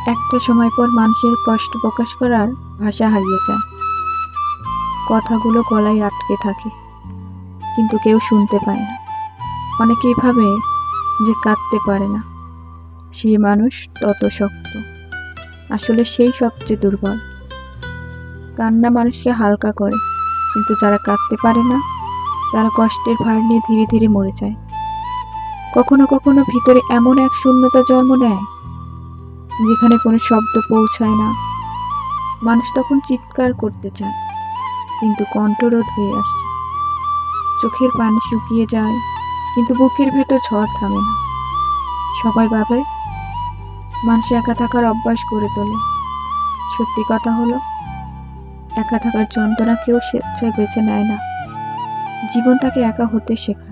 একটা সময় পর মানুষের কষ্ট প্রকাশ করার ভাষা হারিয়ে যায়। কথাগুলো গলায় আটকে থাকে, কিন্তু কেউ শুনতে পায় না। অনেকেই ভাবে যে কাঁদতে পারে না, সেই মানুষ তত শক্ত। আসলে সেই সবচেয়ে দুর্বল। কান্না মানুষকে হালকা করে, কিন্তু যারা কাঁদতে পারে না তারা কষ্টের ভার নিয়ে ধীরে ধীরে মরে যায়। কখনো কখনো ভিতরে এমন এক শূন্যতা জন্ম নেয় যেখানে কোনো শব্দ পৌঁছায় না। মানুষ তখন চিৎকার করতে চায়, কিন্তু কণ্ঠরোধ হয়ে আসে। চোখের পানি শুকিয়ে যায়, কিন্তু বুকের ভেতর ঝড় থামে না। সবাই ভাবে মানুষ একা থাকার অভ্যাস করে তোলে। সত্যি কথা হলো, একা থাকার যন্ত্রণা কেউ স্বেচ্ছায় বেছে নেয় না। জীবন তাকে একা হতে শেখায়।